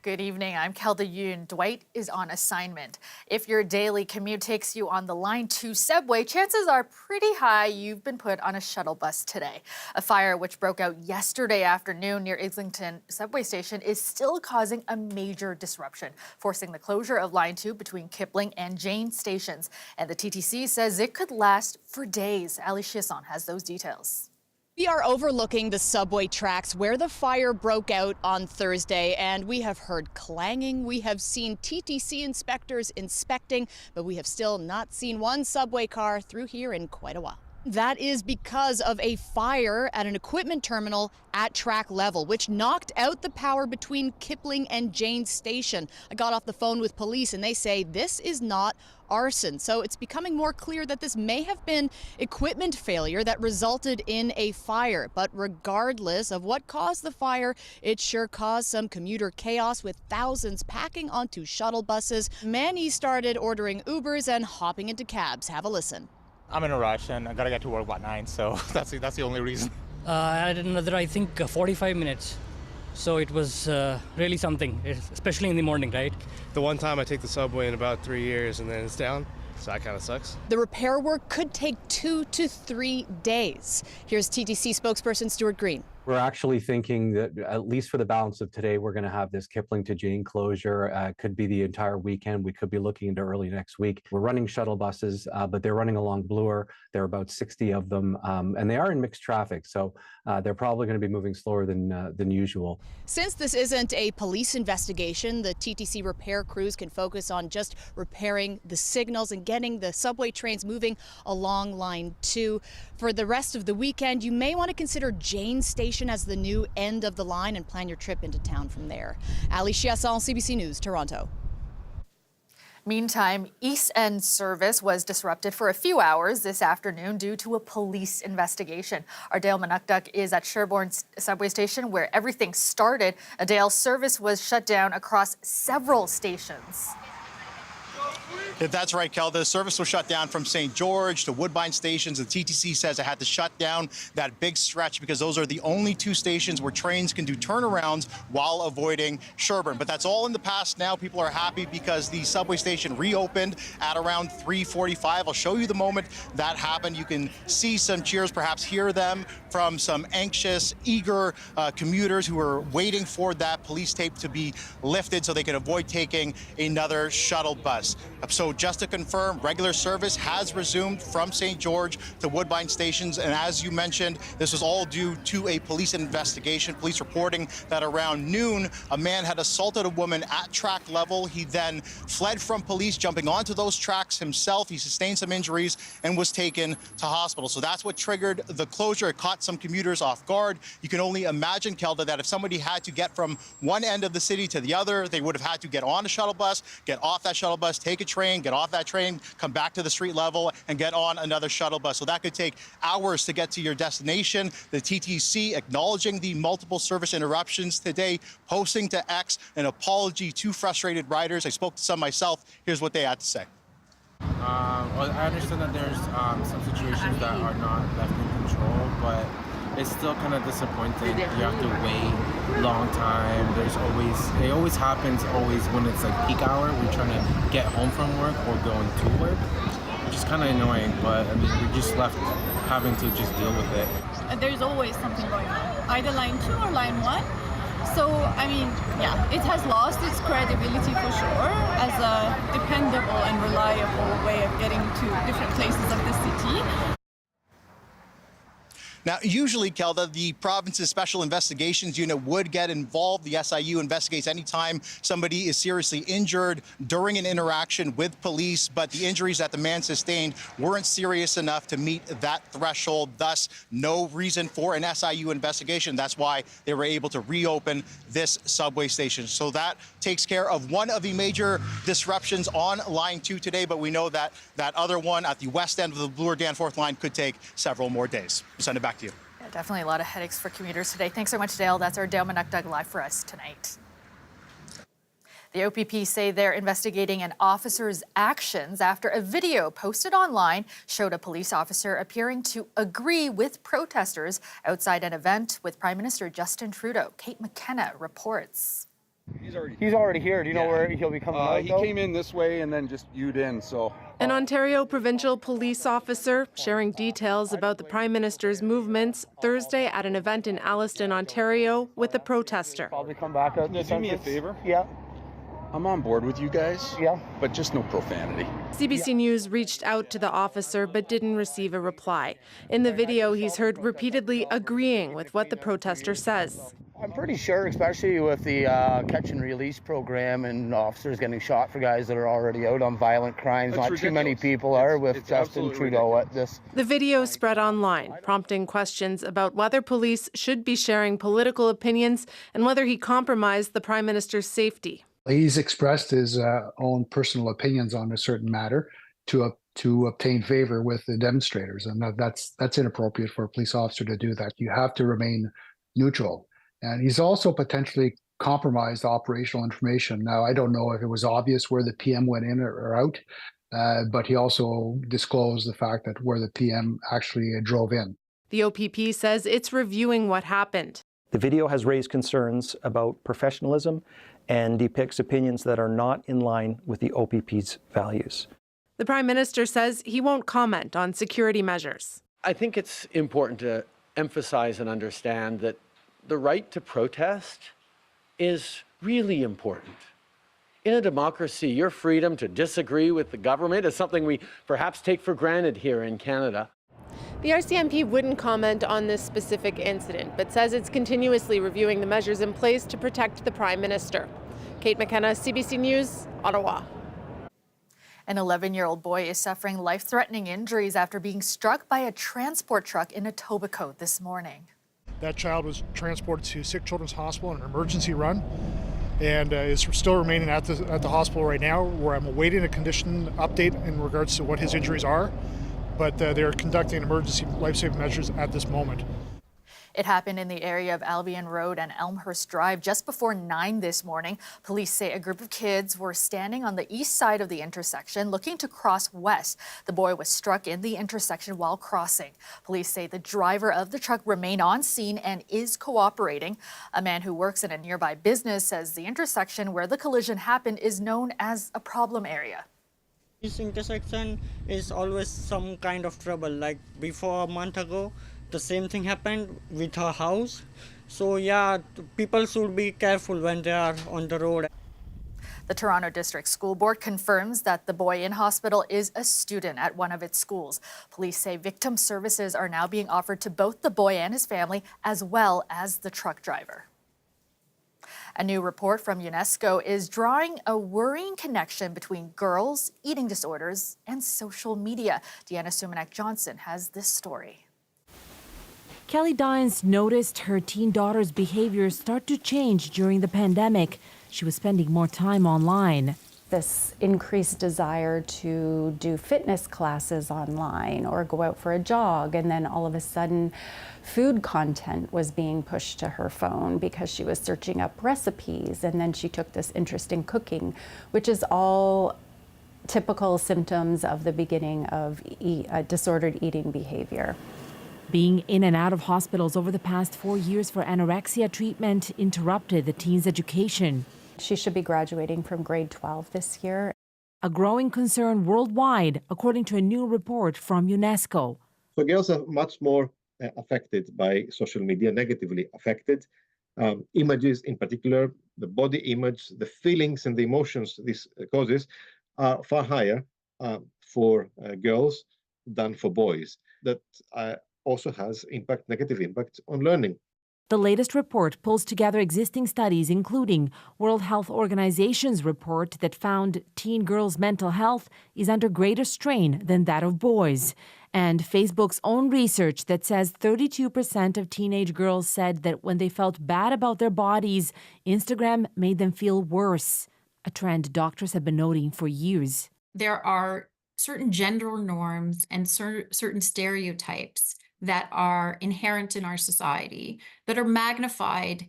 Good evening. I'm Kelda Yoon. Dwight is on assignment. If your daily commute takes you on the Line 2 subway, chances are pretty high you've been put on a shuttle bus today. A fire which broke out yesterday afternoon near Islington subway station is still causing a major disruption, forcing the closure of Line 2 between Kipling and Jane stations. And the TTC says it could last for days. Ali Chiasson has those details. We are overlooking the subway tracks where the fire broke out on Thursday, and we have heard clanging. We have seen TTC inspectors inspecting, but we have still not seen one subway car through here in quite a while. That is because of a fire at an equipment terminal at track level, which knocked out the power between Kipling and Jane Station. I got off the phone with police and they say this is not arson. So it's becoming more clear that this may have been equipment failure that resulted in a fire. But regardless of what caused the fire, it sure caused some commuter chaos with thousands packing onto shuttle buses. Many started ordering Ubers and hopping into cabs. Have a listen. I'm in a rush and I gotta get to work by 9, so that's the only reason. I had another, I think, 45 minutes. So it was really something, especially in the morning, right? The one time I take the subway in about 3 years and then it's down, so that kind of sucks. The repair work could take 2 to 3 days. Here's TTC spokesperson Stuart Green. We're actually thinking that at least for the balance of today, we're going to have this Kipling to Jane closure. Could be the entire weekend. We could be looking into early next week. We're running shuttle buses, but they're running along Bloor. There are about 60 of them, and they are in mixed traffic. So they're probably going to be moving slower than usual. Since this isn't a police investigation, the TTC repair crews can focus on just repairing the signals and getting the subway trains moving along Line 2. For the rest of the weekend, you may want to consider Jane Station as the new end of the line and plan your trip into town from there. Ali Chiasson, CBC News, Toronto. Meantime, East End service was disrupted for a few hours this afternoon due to a police investigation. Our Dale Manukduk is at Sherbourne subway station where everything started. Dale's service was shut down across several stations. That's right, Kel. The service was shut down from St. George to Woodbine stations. The TTC says it had to shut down that big stretch because those are the only two stations where trains can do turnarounds while avoiding Sherbourne. But that's all in the past now. People are happy because the subway station reopened at around 3:45. I'll show you the moment that happened. You can see some cheers, perhaps hear them from some anxious, eager commuters who are waiting for that police tape to be lifted so they can avoid taking another shuttle bus. So just to confirm, regular service has resumed from St. George to Woodbine stations. And as you mentioned, this was all due to a police investigation. Police reporting that around noon, a man had assaulted a woman at track level. He then fled from police, jumping onto those tracks himself. He sustained some injuries and was taken to hospital. So that's what triggered the closure. It caught some commuters off guard. You can only imagine, Kelda, that if somebody had to get from one end of the city to the other, they would have had to get on a shuttle bus, get off that shuttle bus, take a train, get off that train, come back to the street level and get on another shuttle bus. So that could take hours to get to your destination. The TTC acknowledging the multiple service interruptions today, posting to X an apology to frustrated riders. I spoke to some myself. Here's what they had to say. Well, I understand that there's some situations that are not left in control, but it's still kind of disappointing. You have to wait long time. It always happens when it's like peak hour. We're trying to get home from work or going to work, which is kind of annoying, but I mean, we're just left having to just deal with it. There's always something going on, either line 2 or line 1. So, I mean, yeah, it has lost its credibility for sure as a dependable and reliable way of getting to different places of the city. Now, usually, Kelda, the province's Special Investigations Unit would get involved. The SIU investigates anytime somebody is seriously injured during an interaction with police, but the injuries that the man sustained weren't serious enough to meet that threshold. Thus, no reason for an SIU investigation. That's why they were able to reopen this subway station. So that takes care of one of the major disruptions on Line 2 today, but we know that that other one at the west end of the Bloor Danforth line could take several more days. We'll send it back to you. Yeah, definitely a lot of headaches for commuters today. Thanks so much, Dale. That's our Dale Manukduk live for us tonight. The OPP say they're investigating an officer's actions after a video posted online showed a police officer appearing to agree with protesters outside an event with Prime Minister Justin Trudeau. Kate McKenna reports. He's already here. Do you know where he'll be coming out? He came in this way and then just U'd in, so. An Ontario provincial police officer sharing details about the Prime Minister's movements Thursday at an event in Alliston, Ontario, with a protester. Probably come back out. Do me a favor? Yeah. I'm on board with you guys. Yeah. But just no profanity. CBC News reached out to the officer but didn't receive a reply. In the video, he's heard repeatedly agreeing with what the protester says. I'm pretty sure, especially with the catch and release program and officers getting shot for guys that are already out on violent crimes. That's Not too many ridiculous. people are with It's Justin absolutely Trudeau ridiculous. at this. The video spread online, prompting questions about whether police should be sharing political opinions and whether he compromised the Prime Minister's safety. He's expressed his own personal opinions on a certain matter to obtain favor with the demonstrators, and that's inappropriate for a police officer to do that. You have to remain neutral. And he's also potentially compromised operational information. Now, I don't know if it was obvious where the PM went in or out, but he also disclosed the fact that where the PM actually drove in. The OPP says it's reviewing what happened. The video has raised concerns about professionalism and depicts opinions that are not in line with the OPP's values. The Prime Minister says he won't comment on security measures. I think it's important to emphasize and understand that the right to protest is really important. In a democracy, your freedom to disagree with the government is something we perhaps take for granted here in Canada. The RCMP wouldn't comment on this specific incident, but says it's continuously reviewing the measures in place to protect the Prime Minister. Kate McKenna, CBC News, Ottawa. An 11-year-old boy is suffering life-threatening injuries after being struck by a transport truck in Etobicoke this morning. That child was transported to Sick Children's Hospital in an emergency run and is still remaining at the hospital right now, where I'm awaiting a condition update in regards to what his injuries are, but they're conducting emergency life-saving measures at this moment. It happened in the area of Albion Road and Elmhurst Drive just before 9 this morning. Police say a group of kids were standing on the east side of the intersection looking to cross west. The boy was struck in the intersection while crossing. Police say the driver of the truck remained on scene and is cooperating. A man who works in a nearby business says the intersection where the collision happened is known as a problem area. This intersection is always some kind of trouble. Like before a month ago, the same thing happened with her house. So yeah, people should be careful when they are on the road. The Toronto District School Board confirms that the boy in hospital is a student at one of its schools. Police say victim services are now being offered to both the boy and his family, as well as the truck driver. A new report from UNESCO is drawing a worrying connection between girls, eating disorders, and social media. Deanna Sumanek-Johnson has this story. Kelly Dines noticed her teen daughter's behavior start to change during the pandemic. She was spending more time online. This increased desire to do fitness classes online or go out for a jog, and then all of a sudden food content was being pushed to her phone because she was searching up recipes, and then she took this interest in cooking, which is all typical symptoms of the beginning of disordered eating behavior. Being in and out of hospitals over the past 4 years for anorexia treatment interrupted the teen's education. She should be graduating from grade 12 this year. A growing concern worldwide, according to a new report from UNESCO. So girls are much more affected by social media, negatively affected. Images in particular, the body image, the feelings and the emotions this causes are far higher for girls than for boys. That also has negative impact on learning. The latest report pulls together existing studies, including World Health Organization's report that found teen girls' mental health is under greater strain than that of boys, and Facebook's own research that says 32% of teenage girls said that when they felt bad about their bodies, Instagram made them feel worse, a trend doctors have been noting for years. There are certain gender norms and certain stereotypes that are inherent in our society that are magnified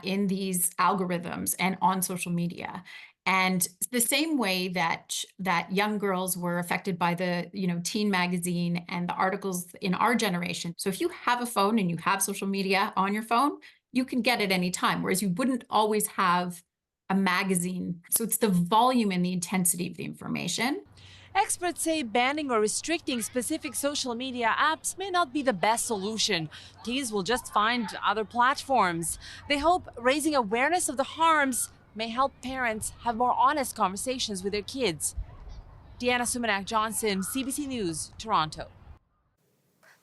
in these algorithms and on social media. And the same way that young girls were affected by the teen magazine and the articles in our generation. So if you have a phone and you have social media on your phone, you can get it anytime, whereas you wouldn't always have a magazine. So it's the volume and the intensity of the information. Experts say banning or restricting specific social media apps may not be the best solution. Teens will just find other platforms. They hope raising awareness of the harms may help parents have more honest conversations with their kids. Deanna Sumanak-Johnson, CBC News, Toronto.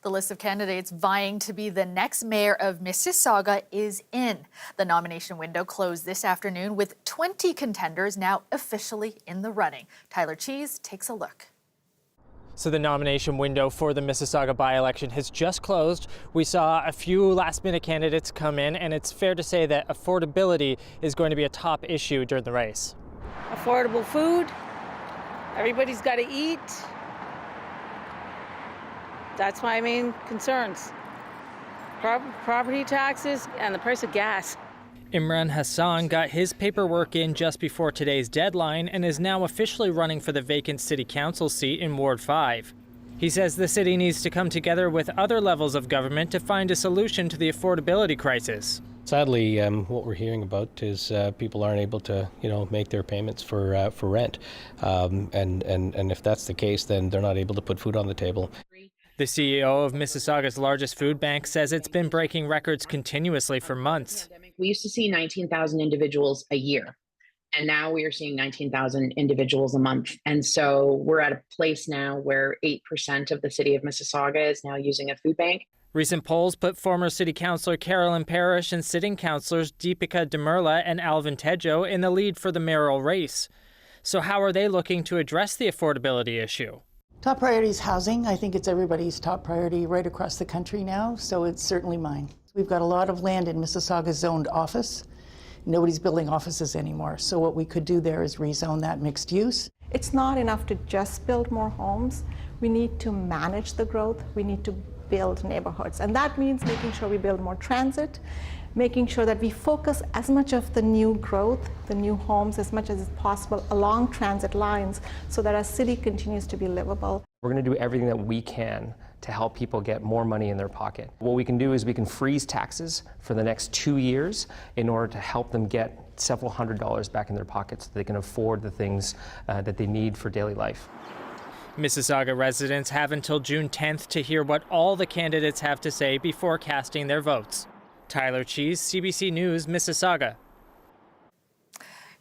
The list of candidates vying to be the next mayor of Mississauga is in. The nomination window closed this afternoon with 20 contenders now officially in the running. Tyler Cheese takes a look. So the nomination window for the Mississauga by-election has just closed. We saw a few last-minute candidates come in, and it's fair to say that affordability is going to be a top issue during the race. Affordable food, everybody's got to eat. That's my main concerns. Property taxes and the price of gas. Imran Hassan got his paperwork in just before today's deadline and is now officially running for the vacant city council seat in Ward 5. He says the city needs to come together with other levels of government to find a solution to the affordability crisis. Sadly, what we're hearing about is people aren't able to, make their payments for rent, and if that's the case, then they're not able to put food on the table. The CEO of Mississauga's largest food bank says it's been breaking records continuously for months. We used to see 19,000 individuals a year, and now we are seeing 19,000 individuals a month. And so we're at a place now where 8% of the city of Mississauga is now using a food bank. Recent polls put former city councillor Carolyn Parrish and sitting councillors Deepika Demirla and Alvin Tejo in the lead for the mayoral race. So how are they looking to address the affordability issue? Top priority is housing. I think it's everybody's top priority right across the country now, so it's certainly mine. We've got a lot of land in Mississauga zoned office. Nobody's building offices anymore, so what we could do there is rezone that mixed use. It's not enough to just build more homes. We need to manage the growth. We need to build neighborhoods, and that means making sure we build more transit, making sure that we focus as much of the new growth, the new homes, as much as is possible along transit lines so that our city continues to be livable. We're going to do everything that we can to help people get more money in their pocket. What we can do is we can freeze taxes for the next 2 years in order to help them get several $100s back in their pockets so they can afford the things that they need for daily life. Mississauga residents have until June 10th to hear what all the candidates have to say before casting their votes. Tyler Cheese, CBC News, Mississauga.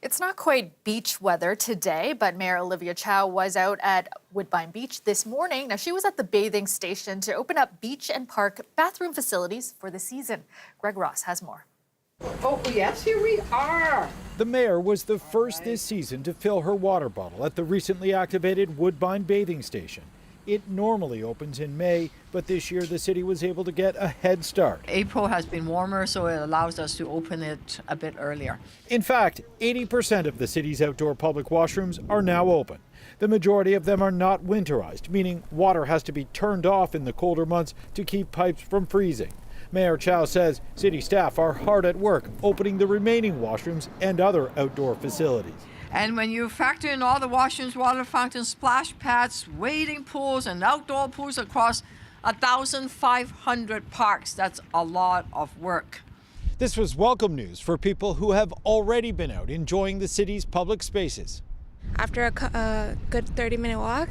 It's not quite beach weather today, but Mayor Olivia Chow was out at Woodbine Beach this morning. Now, she was at the bathing station to open up beach and park bathroom facilities for the season. Greg Ross has more. Oh, yes, here we are. The mayor was the first this season to fill her water bottle at the recently activated Woodbine bathing station. It normally opens in May, but this year the city was able to get a head start. April has been warmer, so it allows us to open it a bit earlier. In fact, 80% of the city's outdoor public washrooms are now open. The majority of them are not winterized, meaning water has to be turned off in the colder months to keep pipes from freezing. Mayor Chow says city staff are hard at work opening the remaining washrooms and other outdoor facilities. And when you factor in all the washrooms, water fountains, splash pads, wading pools, and outdoor pools across 1,500 parks, that's a lot of work. This was welcome news for people who have already been out enjoying the city's public spaces. After a good 30-minute walk,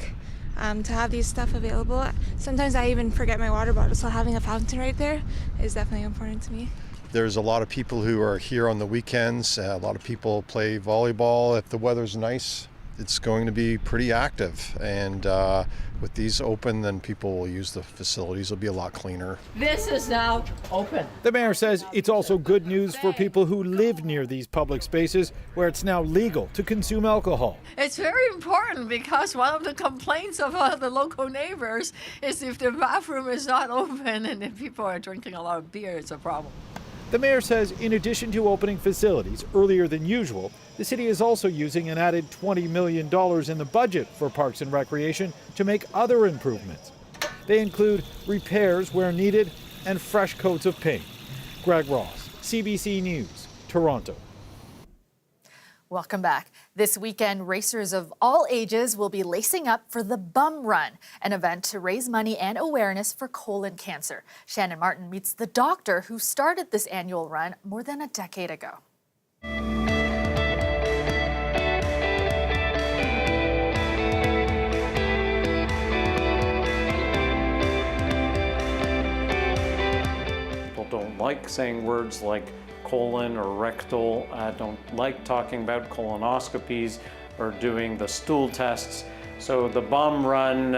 to have these stuff available, sometimes I even forget my water bottle, so having a fountain right there is definitely important to me. There's a lot of people who are here on the weekends. A lot of people play volleyball. If the weather's nice, it's going to be pretty active. And with these open, then people will use the facilities. It'll be a lot cleaner. This is now open. The mayor says it's also good news for people who live near these public spaces where it's now legal to consume alcohol. It's very important because one of the complaints of the local neighbors is if the bathroom is not open and if people are drinking a lot of beer, it's a problem. The mayor says in addition to opening facilities earlier than usual, the city is also using an added $20 million in the budget for Parks and Recreation to make other improvements. They include repairs where needed and fresh coats of paint. Greg Ross, CBC News, Toronto. Welcome back. This weekend, racers of all ages will be lacing up for the Bum Run, an event to raise money and awareness for colon cancer. Shannon Martin meets the doctor who started this annual run more than a decade ago. like saying words like colon or rectal, don't like talking about colonoscopies or doing the stool tests. So the bum run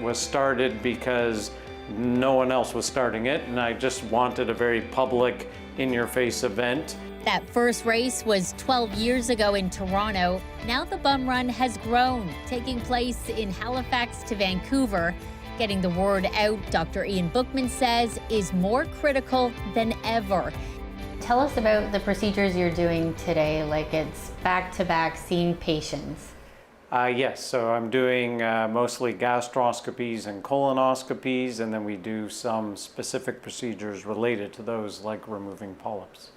was started because no one else was starting it, and I just wanted a very public, in-your-face event. That first race was 12 years ago in Toronto. Now the bum run has grown, taking place in Halifax to Vancouver. Getting the word out, Dr. Ian Bookman says, is more critical than ever. Tell us about the procedures you're doing today, like it's back-to-back seeing patients. Yes, so I'm doing mostly gastroscopies and colonoscopies, and then we do some specific procedures related to those, like removing polyps.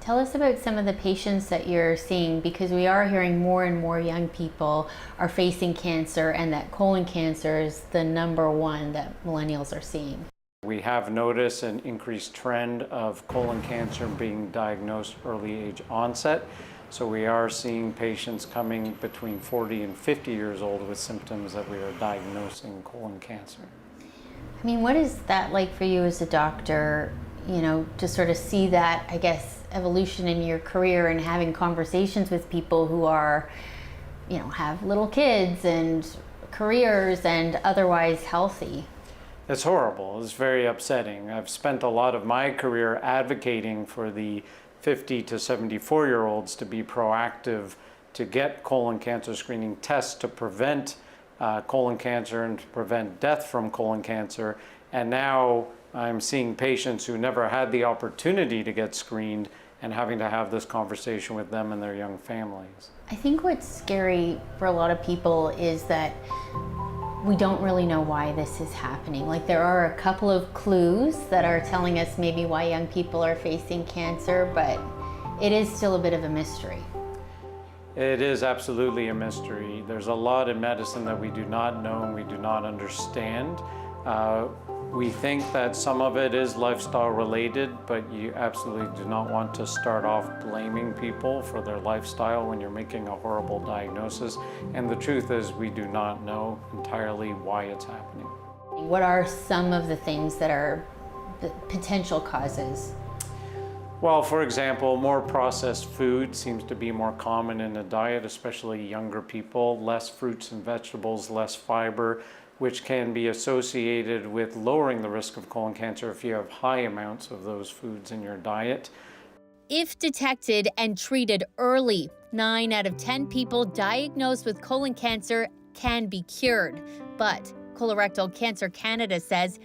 Tell us about some of the patients that you're seeing, because we are hearing more and more young people are facing cancer, and that colon cancer is the #1 that millennials are seeing. We have noticed an increased trend of colon cancer being diagnosed early age onset. So we are seeing patients coming between 40 and 50 years old with symptoms that we are diagnosing colon cancer. I mean, what is that like for you as a doctor, you know, to sort of see that, I guess, evolution in your career and having conversations with people who are, you know, have little kids and careers and otherwise healthy? It's horrible. It's very upsetting. I've spent a lot of my career advocating for the 50 to 74-year-olds to be proactive, to get colon cancer screening tests to prevent colon cancer and to prevent death from colon cancer. And now I'm seeing patients who never had the opportunity to get screened and having to have this conversation with them and their young families. I think what's scary for a lot of people is that we don't really know why this is happening. Like, there are a couple of clues that are telling us maybe why young people are facing cancer, but it is still a bit of a mystery. It is absolutely a mystery. There's a lot in medicine that we do not know and we do not understand. We think that some of it is lifestyle related, but you absolutely do not want to start off blaming people for their lifestyle when you're making a horrible diagnosis. And the truth is, we do not know entirely why it's happening. What are some of the things that are the potential causes? Well, for example, more processed food seems to be more common in the diet, especially younger people. Less fruits and vegetables, less fiber, which can be associated with lowering the risk of colon cancer if you have high amounts of those foods in your diet. If detected and treated early, 9 out of 10 people diagnosed with colon cancer can be cured. But Colorectal Cancer Canada says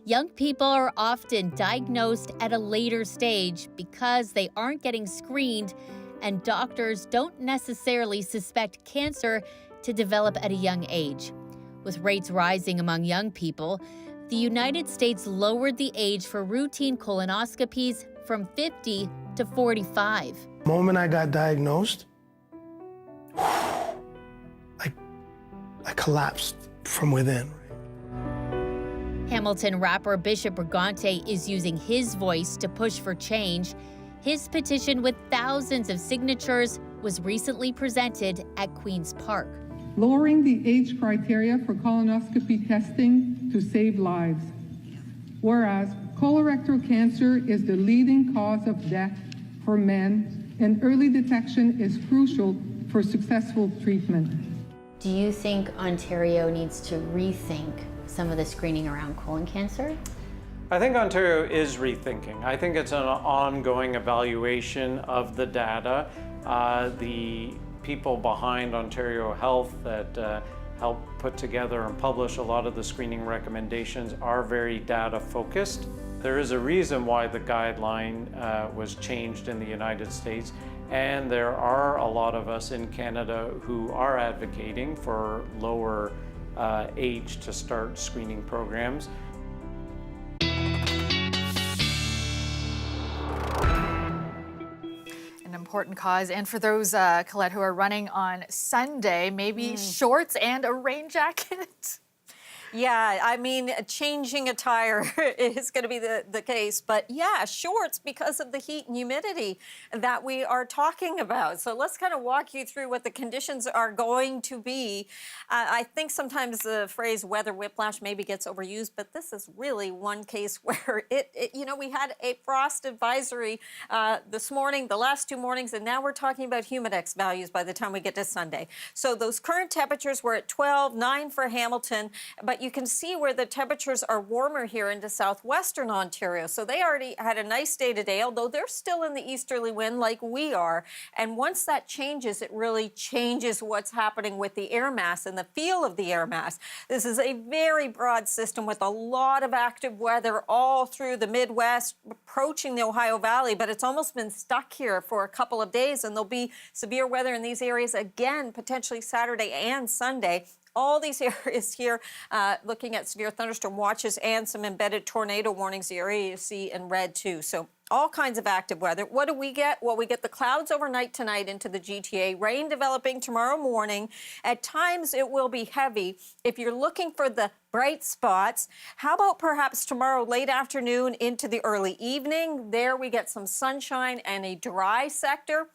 young people are often diagnosed at a later stage because they aren't getting screened, and doctors don't necessarily suspect cancer to develop at a young age. With rates rising among young people, the United States lowered the age for routine colonoscopies from 50 to 45. The moment I got diagnosed, I collapsed from within. Hamilton rapper Bishop Brigante is using his voice to push for change. His petition with thousands of signatures was recently presented at Queen's Park. Lowering the age criteria for colonoscopy testing to save lives. Whereas colorectal cancer is the leading cause of death for men, and early detection is crucial for successful treatment. Do you think Ontario needs to rethink some of the screening around colon cancer? I think Ontario is rethinking. I think it's an ongoing evaluation of the data. The people behind Ontario Health that help put together and publish a lot of the screening recommendations are very data focused. There is a reason why the guideline was changed in the United States, and there are a lot of us in Canada who are advocating for lower age to start screening programs. Important cause. And for those, Colette, who are running on Sunday, maybe shorts and a rain jacket. Yeah, I mean, changing a tire is going to be the case. But yeah, shorts because of the heat and humidity that we are talking about. So let's kind of walk you through what the conditions are going to be. I think sometimes the phrase weather whiplash maybe gets overused, but this is really one case where we had a frost advisory this morning, the last 2 mornings, and now we're talking about humidex values by the time we get to Sunday. So those current temperatures were at 12, 9 for Hamilton, but you can see where the temperatures are warmer here into southwestern Ontario. So they already had a nice day today, although they're still in the easterly wind like we are. And once that changes, it really changes what's happening with the air mass and the feel of the air mass. This is a very broad system with a lot of active weather all through the Midwest, approaching the Ohio Valley, but it's almost been stuck here for a couple of days, and there'll be severe weather in these areas again, potentially Saturday and Sunday. All these areas here looking at severe thunderstorm watches and some embedded tornado warnings, the area you see in red too. So all kinds of active weather. What do we get? Well, we get the clouds overnight tonight into the GTA, rain developing tomorrow morning. At times it will be heavy. If you're looking for the bright spots, how about perhaps tomorrow late afternoon into the early evening? There we get some sunshine and a dry sector.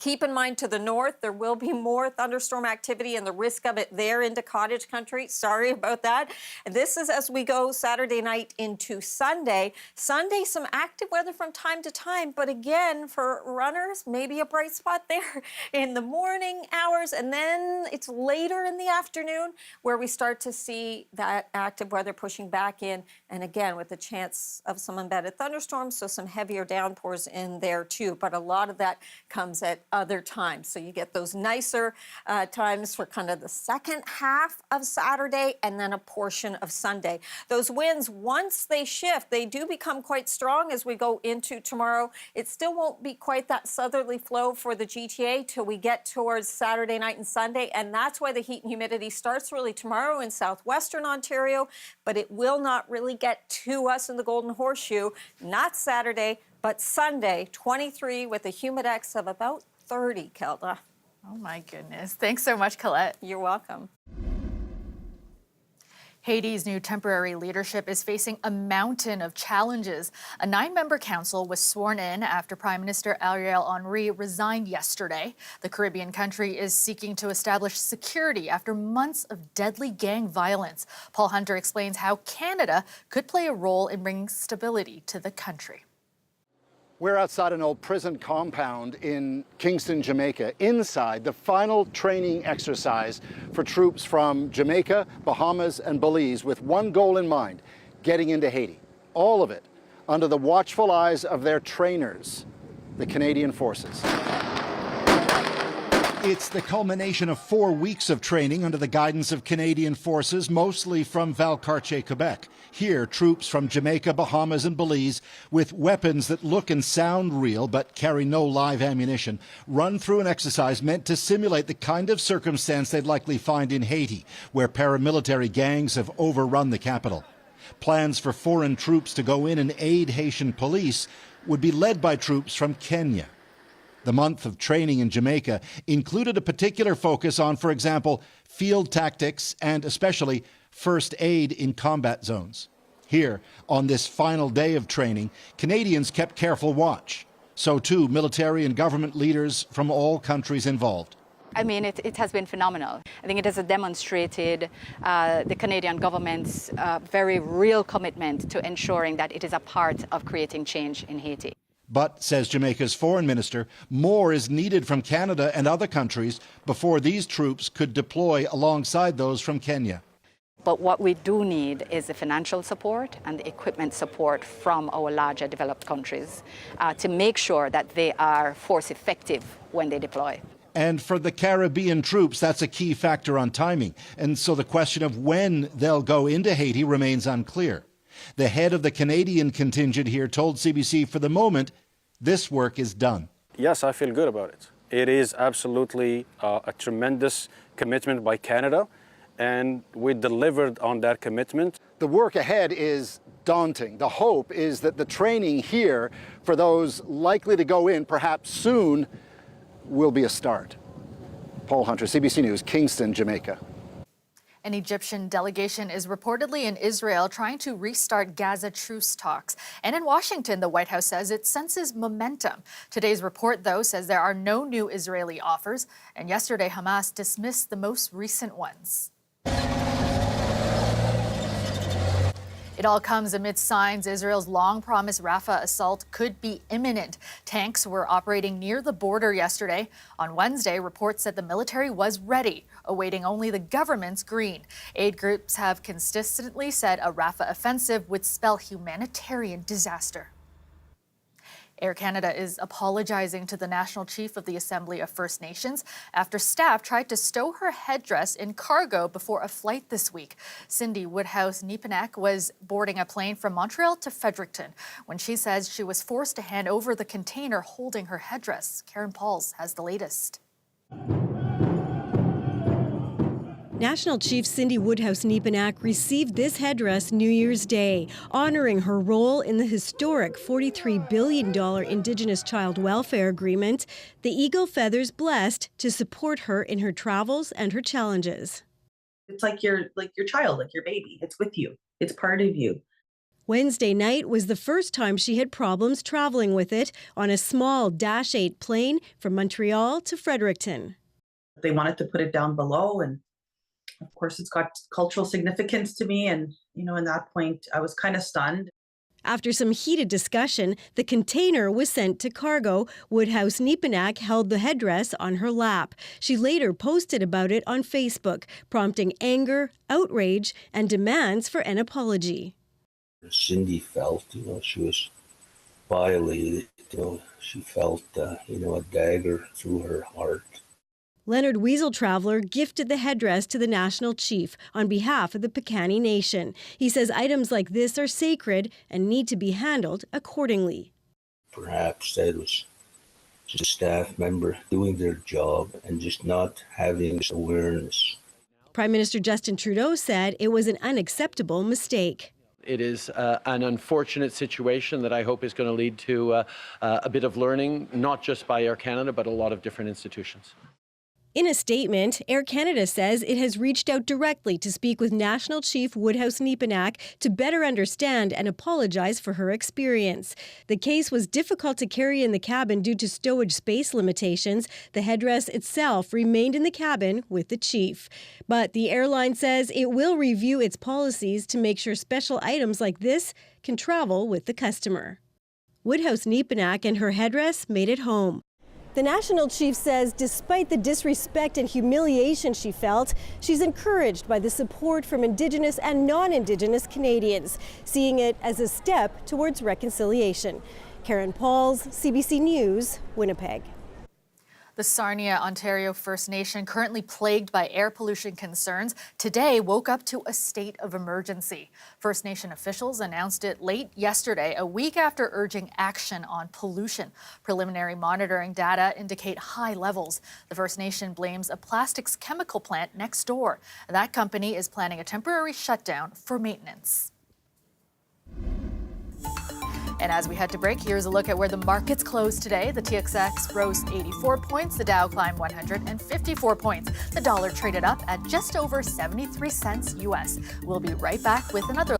Keep in mind to the north, there will be more thunderstorm activity and the risk of it there into cottage country. Sorry about that. This is as we go Saturday night into Sunday. Sunday, some active weather from time to time, but again, for runners, maybe a bright spot there in the morning hours, and then it's later in the afternoon where we start to see that active weather pushing back in, and again, with the chance of some embedded thunderstorms, so some heavier downpours in there too, but a lot of that comes at other times. So you get those nicer times for kind of the second half of Saturday and then a portion of Sunday. Those winds, once they shift, they do become quite strong as we go into tomorrow. It still won't be quite that southerly flow for the GTA till we get towards Saturday night and Sunday, and that's why the heat and humidity starts really tomorrow in southwestern Ontario, but it will not really get to us in the Golden Horseshoe, not Saturday, but Sunday, 23 with a humidex of about 30, Kelda. Oh my goodness. Thanks so much, Colette. You're welcome. Haiti's new temporary leadership is facing a mountain of challenges. A 9-member council was sworn in after Prime Minister Ariel Henry resigned yesterday. The Caribbean country is seeking to establish security after months of deadly gang violence. Paul Hunter explains how Canada could play a role in bringing stability to the country. We're outside an old prison compound in Kingston, Jamaica, inside the final training exercise for troops from Jamaica, Bahamas, and Belize with one goal in mind, getting into Haiti. All of it under the watchful eyes of their trainers, the Canadian Forces. It's the culmination of 4 weeks of training under the guidance of Canadian forces, mostly from Valcartier, Quebec. Here, troops from Jamaica, Bahamas, and Belize, with weapons that look and sound real but carry no live ammunition, run through an exercise meant to simulate the kind of circumstance they'd likely find in Haiti, where paramilitary gangs have overrun the capital. Plans for foreign troops to go in and aid Haitian police would be led by troops from Kenya. The month of training in Jamaica included a particular focus on, for example, field tactics and especially first aid in combat zones. Here, on this final day of training, Canadians kept careful watch. So too, military and government leaders from all countries involved. I mean, it has been phenomenal. I think it has demonstrated the Canadian government's very real commitment to ensuring that it is a part of creating change in Haiti. But, says Jamaica's foreign minister, more is needed from Canada and other countries before these troops could deploy alongside those from Kenya. But what we do need is the financial support and the equipment support from our larger developed countries to make sure that they are force effective when they deploy. And for the Caribbean troops, that's a key factor on timing. And so the question of when they'll go into Haiti remains unclear. The head of the Canadian contingent here told CBC for the moment, this work is done. Yes, I feel good about it. It is absolutely a tremendous commitment by Canada, and we delivered on that commitment. The work ahead is daunting. The hope is that the training here for those likely to go in perhaps soon will be a start. Paul Hunter, CBC News, Kingston, Jamaica. An Egyptian delegation is reportedly in Israel trying to restart Gaza truce talks. And in Washington, the White House says it senses momentum. Today's report, though, says there are no new Israeli offers. And yesterday, Hamas dismissed the most recent ones. It all comes amid signs Israel's long-promised Rafah assault could be imminent. Tanks were operating near the border yesterday. On Wednesday, reports said the military was ready, awaiting only the government's green. Aid groups have consistently said a Rafah offensive would spell humanitarian disaster. Air Canada is apologizing to the National Chief of the Assembly of First Nations after staff tried to stow her headdress in cargo before a flight this week. Cindy Woodhouse-Nepenak was boarding a plane from Montreal to Fredericton when she says she was forced to hand over the container holding her headdress. Karen Pauls has the latest. National Chief Cindy Woodhouse-Nepenak received this headdress New Year's Day, honoring her role in the historic $43 billion Indigenous Child Welfare Agreement. The eagle feathers blessed to support her in her travels and her challenges. It's like your child, like your baby. It's with you. It's part of you. Wednesday night was the first time she had problems traveling with it on a small Dash 8 plane from Montreal to Fredericton. They wanted to put it down below, and of course, it's got cultural significance to me. And, in that point, I was kind of stunned. After some heated discussion, the container was sent to cargo. Woodhouse-Nepenak held the headdress on her lap. She later posted about it on Facebook, prompting anger, outrage, and demands for an apology. Cindy felt, she was violated. She felt, a dagger through her heart. Leonard Weasel Traveler gifted the headdress to the National Chief on behalf of the Piikani Nation. He says items like this are sacred and need to be handled accordingly. Perhaps that was just a staff member doing their job and just not having this awareness. Prime Minister Justin Trudeau said it was an unacceptable mistake. It is an unfortunate situation that I hope is going to lead to a bit of learning, not just by Air Canada, but a lot of different institutions. In a statement, Air Canada says it has reached out directly to speak with National Chief Woodhouse-Nepenak to better understand and apologize for her experience. The case was difficult to carry in the cabin due to stowage space limitations. The headdress itself remained in the cabin with the chief. But the airline says it will review its policies to make sure special items like this can travel with the customer. Woodhouse-Nepenak and her headdress made it home. The National Chief says despite the disrespect and humiliation she felt, she's encouraged by the support from Indigenous and non-Indigenous Canadians, seeing it as a step towards reconciliation. Karen Pauls, CBC News, Winnipeg. The Sarnia, Ontario First Nation, currently plagued by air pollution concerns, today woke up to a state of emergency. First Nation officials announced it late yesterday, a week after urging action on pollution. Preliminary monitoring data indicate high levels. The First Nation blames a plastics chemical plant next door. That company is planning a temporary shutdown for maintenance. And as we head to break, here's a look at where the markets closed today. The TSX rose 84 points. The Dow climbed 154 points. The dollar traded up at just over 73 cents US. We'll be right back with another.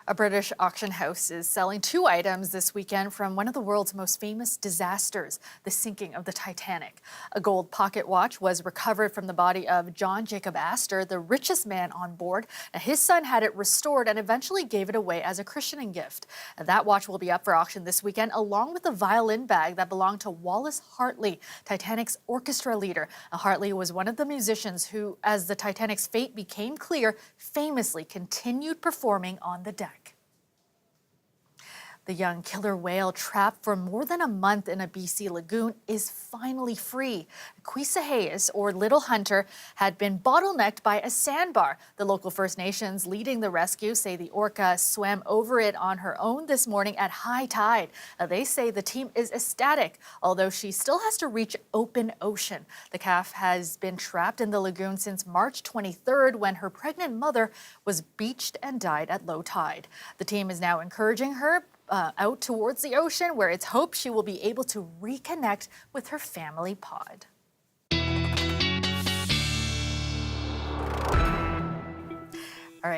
A British auction house is selling two items this weekend from one of the world's most famous disasters, the sinking of the Titanic. A gold pocket watch was recovered from the body of John Jacob Astor, the richest man on board. Now, his son had it restored and eventually gave it away as a christening gift. And that watch will be up for auction this weekend, along with a violin bag that belonged to Wallace Hartley, Titanic's orchestra leader. Now, Hartley was one of the musicians who, as the Titanic's fate became clear, famously continued performing on the deck. The young killer whale trapped for more than a month in a BC lagoon is finally free. Quisa Hayes, or Little Hunter, had been bottlenecked by a sandbar. The local First Nations leading the rescue say the orca swam over it on her own this morning at high tide. Now, they say the team is ecstatic, although she still has to reach open ocean. The calf has been trapped in the lagoon since March 23rd when her pregnant mother was beached and died at low tide. The team is now encouraging her out towards the ocean, where it's hoped she will be able to reconnect with her family pod.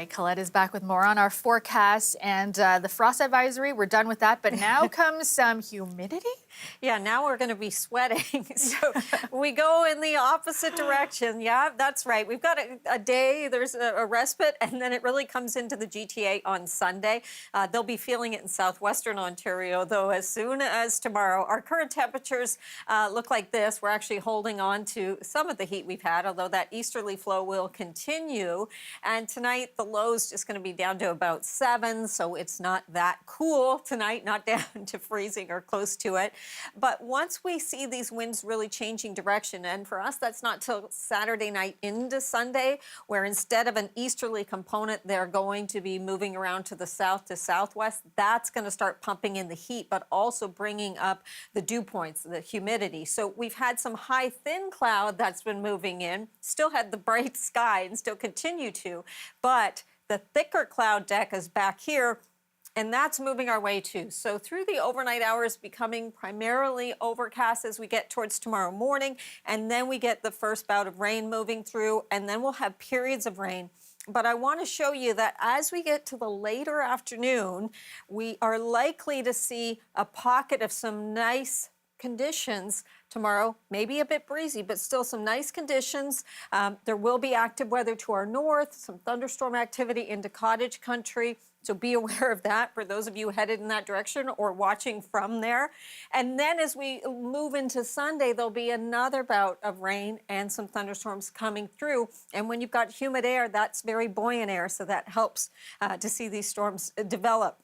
right, Colette is back with more on our forecast and the frost advisory. We're done with that, but now comes some humidity. Yeah, now we're going to be sweating. So we go in the opposite direction. Yeah, that's right. We've got a day, there's a respite, and then it really comes into the GTA on Sunday. They'll be feeling it in southwestern Ontario, though, as soon as tomorrow. Our current temperatures look like this. We're actually holding on to some of the heat we've had, although that easterly flow will continue. And tonight, the low's just going to be down to about 7, so it's not that cool tonight, not down to freezing or close to it. But once we see these winds really changing direction, and for us, that's not till Saturday night into Sunday, where instead of an easterly component, they're going to be moving around to the south to southwest. That's going to start pumping in the heat, but also bringing up the dew points, the humidity. So we've had some high, thin cloud that's been moving in, still had the bright sky and still continue to, but the thicker cloud deck is back here, and that's moving our way too. So through the overnight hours, becoming primarily overcast as we get towards tomorrow morning, and then we get the first bout of rain moving through, and then we'll have periods of rain. But I want to show you that as we get to the later afternoon, we are likely to see a pocket of some nice conditions tomorrow, maybe a bit breezy, but still some nice conditions. There will be active weather to our north, some thunderstorm activity into cottage country. So be aware of that for those of you headed in that direction or watching from there. And then as we move into Sunday, there'll be another bout of rain and some thunderstorms coming through. And when you've got humid air, that's very buoyant air, so that helps to see these storms develop.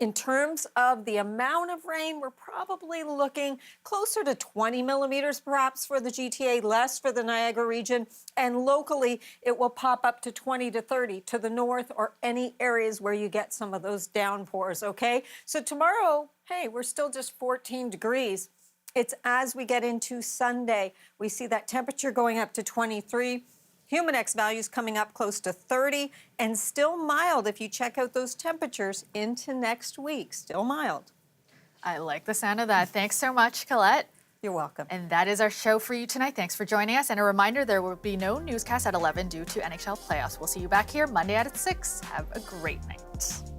In terms of the amount of rain, we're probably looking closer to 20 millimeters perhaps for the GTA, less for the Niagara region. And locally, it will pop up to 20 to 30 to the north or any areas where you get some of those downpours, okay? So tomorrow, hey, we're still just 14 degrees. It's as we get into Sunday, we see that temperature going up to 23. Humidex values coming up close to 30 and still mild if you check out those temperatures into next week. Still mild. I like the sound of that. Thanks so much, Colette. You're welcome. And that is our show for you tonight. Thanks for joining us. And a reminder, there will be no newscast at 11 due to NHL playoffs. We'll see you back here Monday at 6. Have a great night.